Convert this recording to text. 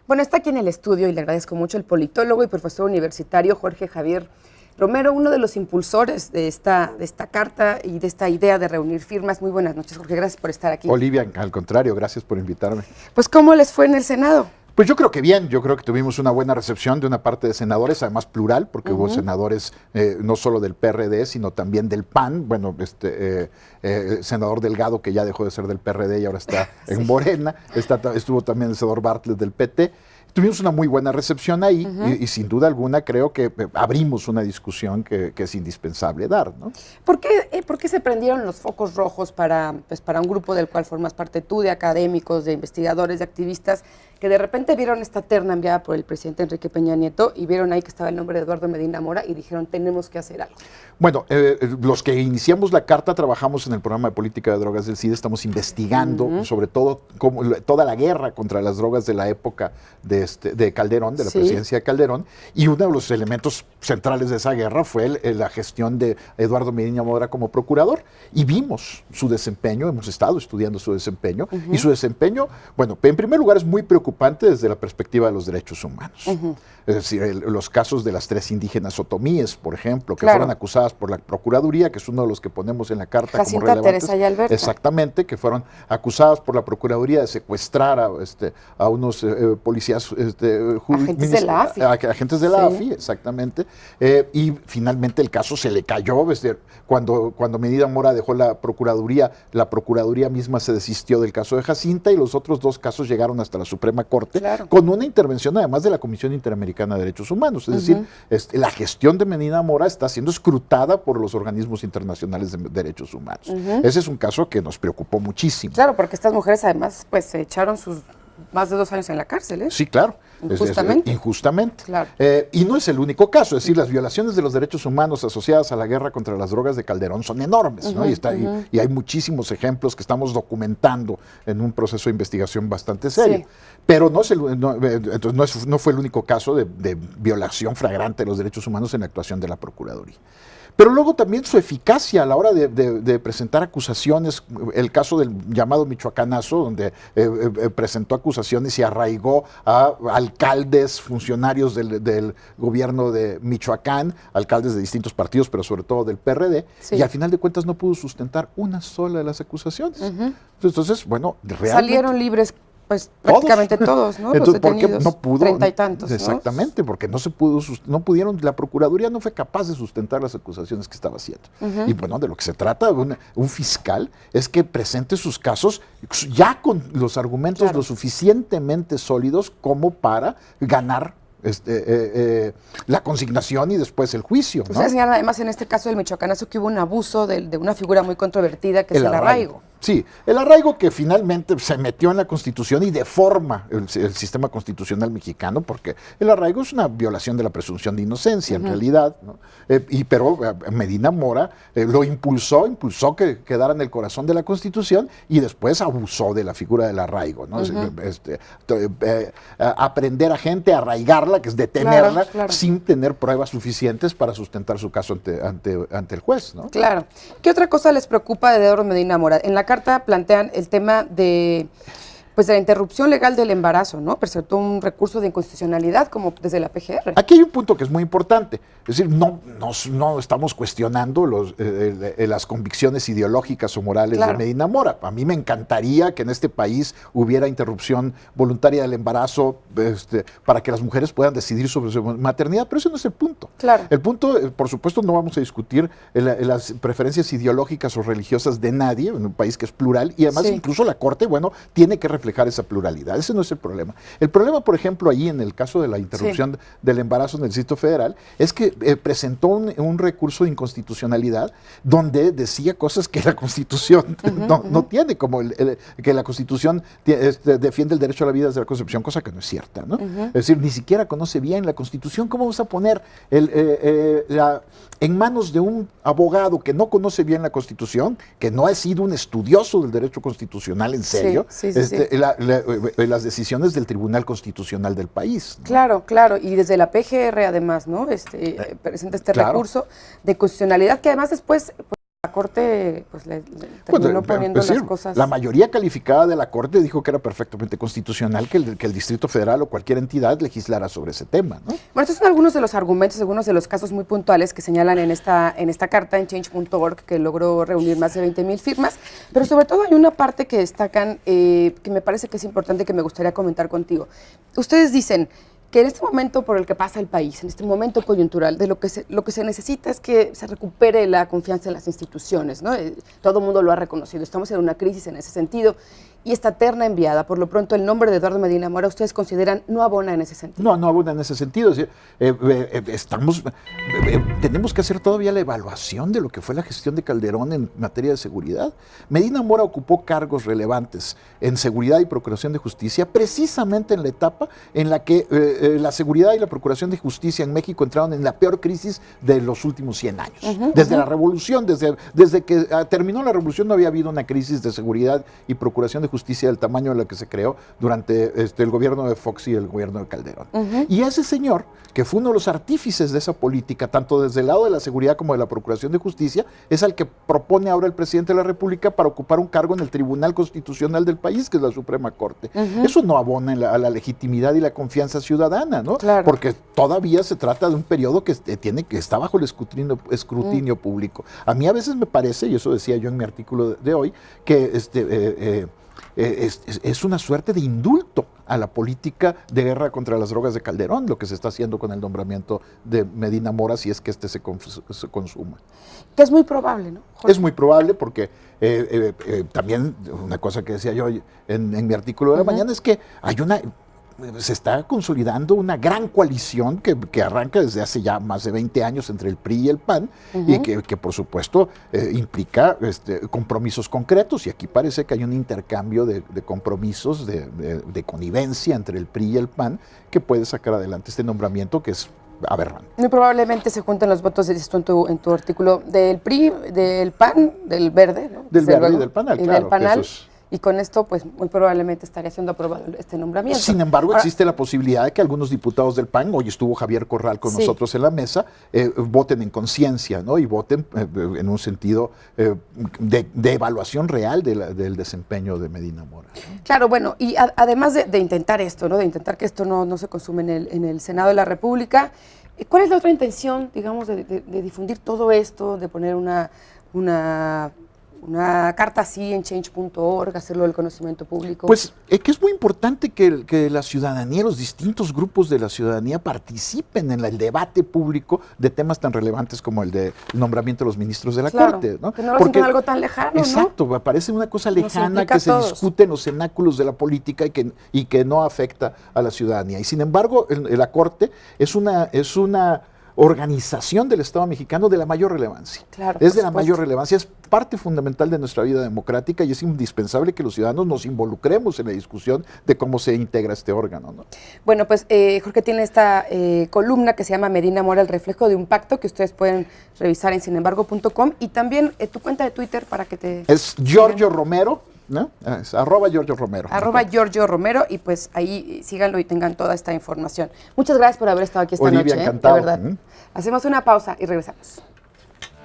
Bueno, está aquí en el estudio y le agradezco mucho el politólogo y profesor universitario Jorge Javier Romero, uno de los impulsores de esta carta y de esta idea de reunir firmas. Muy buenas noches, Jorge, gracias por estar aquí. Olivia, al contrario, gracias por invitarme. Pues, ¿cómo les fue en el Senado? Pues yo creo que bien, yo creo que tuvimos una buena recepción de una parte de senadores, además plural, porque hubo senadores no solo del PRD, sino también del PAN. Bueno, el senador Delgado, que ya dejó de ser del PRD y ahora está en Morena, estuvo también el senador Bartlett del PT. Tuvimos una muy buena recepción ahí y sin duda alguna creo que abrimos una discusión que es indispensable dar, ¿no? ¿Por qué se prendieron los focos rojos para un grupo del cual formas parte tú, de académicos, de investigadores, de activistas, que de repente vieron esta terna enviada por el presidente Enrique Peña Nieto y vieron ahí que estaba el nombre de Eduardo Medina Mora y dijeron, tenemos que hacer algo? Bueno, los que iniciamos la carta trabajamos en el programa de política de drogas del CIDE, estamos investigando sobre todo toda la guerra contra las drogas de la época de Calderón, de la presidencia de Calderón, y uno de los elementos centrales de esa guerra fue la gestión de Eduardo Medina Mora como procurador, y vimos su desempeño, hemos estado estudiando su desempeño, y su desempeño, bueno, en primer lugar es muy preocupante desde la perspectiva de los derechos humanos. Es decir, los casos de las 3 indígenas otomíes, por ejemplo, que fueron acusadas por la Procuraduría, que es uno de los que ponemos en la carta Jacinta, como relevantes. Teresa y Alberta. Exactamente, que fueron acusadas por la Procuraduría de secuestrar a unos policías agentes de la AFI. Agentes de la AFI, exactamente. Y finalmente el caso se le cayó. Cuando Medina Mora dejó la Procuraduría misma se desistió del caso de Jacinta y los otros 2 casos llegaron hasta la Suprema Corte con una intervención además de la Comisión Interamericana de Derechos Humanos. Es decir, la gestión de Medina Mora está siendo escrutada por los organismos internacionales de derechos humanos. Ese es un caso que nos preocupó muchísimo. Claro, porque estas mujeres además pues se echaron sus más de 2 años en la cárcel, ¿eh? Sí, claro. Injustamente. Injustamente. Claro. Y no es el único caso, es decir, las violaciones de los derechos humanos asociadas a la guerra contra las drogas de Calderón son enormes, ¿no? Y hay muchísimos ejemplos que estamos documentando en un proceso de investigación bastante serio. Pero no fue el único caso de violación flagrante de los derechos humanos en la actuación de la Procuraduría. Pero luego también su eficacia a la hora de presentar acusaciones, el caso del llamado Michoacanazo, donde presentó acusaciones y arraigó a alcaldes, funcionarios del gobierno de Michoacán, alcaldes de distintos partidos, pero sobre todo del PRD, y al final de cuentas no pudo sustentar una sola de las acusaciones. Entonces, bueno, realmente salieron libres. Pues prácticamente todos, ¿no? Entonces, los detenidos, porque no pudo, 30 y tantos, exactamente, ¿no? porque no pudieron, la Procuraduría no fue capaz de sustentar las acusaciones que estaba haciendo. Y bueno, de lo que se trata un fiscal es que presente sus casos ya con los argumentos lo suficientemente sólidos como para ganar la consignación y después el juicio, ¿no? Usted señala además en este caso del Michoacanazo que hubo un abuso de una figura muy controvertida que es el arraigo. Sí, el arraigo que finalmente se metió en la Constitución y deforma el sistema constitucional mexicano, porque el arraigo es una violación de la presunción de inocencia, en realidad, ¿no? Pero Medina Mora lo impulsó que quedara en el corazón de la Constitución y después abusó de la figura del arraigo, ¿no? Aprender a gente a arraigarla, que es detenerla, sin tener pruebas suficientes para sustentar su caso ante el juez, ¿no? Claro. ¿Qué otra cosa les preocupa de Eduardo Medina Mora? En la carta plantean el tema de la interrupción legal del embarazo, ¿no? Presentó un recurso de inconstitucionalidad como desde la PGR. Aquí hay un punto que es muy importante, es decir, no estamos cuestionando las convicciones ideológicas o morales de Medina Mora. A mí me encantaría que en este país hubiera interrupción voluntaria del embarazo para que las mujeres puedan decidir sobre su maternidad, pero ese no es el punto. El punto, por supuesto, no vamos a discutir las preferencias ideológicas o religiosas de nadie en un país que es plural y además incluso la Corte, bueno, tiene que reflejar esa pluralidad. Ese no es el problema. El problema, por ejemplo, ahí en el caso de la interrupción del embarazo en el Distrito Federal, es que presentó un recurso de inconstitucionalidad donde decía cosas que la Constitución no tiene, como que la Constitución defiende el derecho a la vida desde la concepción, cosa que no es cierta, ¿no? Es decir, ni siquiera conoce bien la Constitución. ¿Cómo vamos a poner en manos de un abogado que no conoce bien la Constitución, que no ha sido un estudioso del derecho constitucional en serio, las decisiones del Tribunal Constitucional del país, ¿no? Claro, y desde la PGR además, ¿no? Presenta este recurso de constitucionalidad que además después la Corte pues le terminó poniendo las cosas. La mayoría calificada de la Corte dijo que era perfectamente constitucional que el Distrito Federal o cualquier entidad legislara sobre ese tema, ¿no? Bueno, estos son algunos de los argumentos, algunos de los casos muy puntuales que señalan en esta carta en change.org, que logró reunir más de 20,000 firmas, pero sobre todo hay una parte que destacan que me parece que es importante, que me gustaría comentar contigo. Ustedes dicen que en este momento por el que pasa el país, en este momento coyuntural, de lo que se necesita es que se recupere la confianza en las instituciones, ¿no? Todo el mundo lo ha reconocido, estamos en una crisis en ese sentido, y esta terna enviada, por lo pronto el nombre de Eduardo Medina Mora, ¿ustedes consideran no abona en ese sentido? No abona en ese sentido. Tenemos que hacer todavía la evaluación de lo que fue la gestión de Calderón en materia de seguridad. Medina Mora ocupó cargos relevantes en seguridad y procuración de justicia, precisamente en la etapa en la que la seguridad y la procuración de justicia en México entraron en la peor crisis de los últimos 100 años. Desde la revolución, desde que terminó la revolución no había habido una crisis de seguridad y procuración de justicia del tamaño de la que se creó durante el gobierno de Fox y el gobierno de Calderón. Y ese señor, que fue uno de los artífices de esa política, tanto desde el lado de la seguridad como de la procuración de justicia, es al que propone ahora el presidente de la República para ocupar un cargo en el Tribunal Constitucional del país, que es la Suprema Corte. Eso no abona a la legitimidad y la confianza ciudadana, ¿no? Claro. Porque todavía se trata de un periodo que está bajo el escrutinio público. A mí a veces me parece, y eso decía yo en mi artículo de hoy, que es una suerte de indulto a la política de guerra contra las drogas de Calderón, lo que se está haciendo con el nombramiento de Medina Mora, si es que se consuma. Que es muy probable, ¿no, Jorge? Es muy probable porque también una cosa que decía yo en mi artículo de la mañana es que se está consolidando una gran coalición que arranca desde hace ya más de 20 años entre el PRI y el PAN, y que por supuesto implica compromisos concretos, y aquí parece que hay un intercambio de compromisos, de connivencia entre el PRI y el PAN, que puede sacar adelante este nombramiento que es aberrante. Muy probablemente se junten los votos, dices tú en tu artículo, del PRI, del PAN, del Verde, ¿no? Del Verde y del PANAL, claro. Del PANAL. Y con esto, pues, muy probablemente estaría siendo aprobado este nombramiento. Sin embargo, existe la posibilidad de que algunos diputados del PAN, hoy estuvo Javier Corral con nosotros en la mesa, voten en conciencia, ¿no? Y voten en un sentido de evaluación real del desempeño de Medina Mora, ¿no? Claro, bueno, y además de intentar esto, ¿no? De intentar que esto no se consume en el Senado de la República, ¿cuál es la otra intención, digamos, de difundir todo esto, de poner una carta así en change.org, hacerlo del conocimiento público? Pues que es muy importante que la ciudadanía, los distintos grupos de la ciudadanía participen en el debate público de temas tan relevantes como el del nombramiento de los ministros de la Corte, ¿no? Que no lo sientan algo tan lejano, exacto, ¿no? Parece una cosa lejana que se discute en los cenáculos de la política y que no afecta a la ciudadanía. Y sin embargo, la Corte es una organización del Estado mexicano de la mayor relevancia. Claro, es de la mayor relevancia, es parte fundamental de nuestra vida democrática y es indispensable que los ciudadanos nos involucremos en la discusión de cómo se integra este órgano, ¿no? Bueno, pues Jorge tiene esta columna que se llama Medina Mora, el reflejo de un pacto, que ustedes pueden revisar en sinembargo.com, y también tu cuenta de Twitter para que te... Es Giorgio Romero, ¿no? Es @Giorgio Romero. @Giorgio Romero, y pues ahí síganlo y tengan toda esta información. Muchas gracias por haber estado aquí esta Olivia, noche. encantado. De verdad. Hacemos una pausa y regresamos.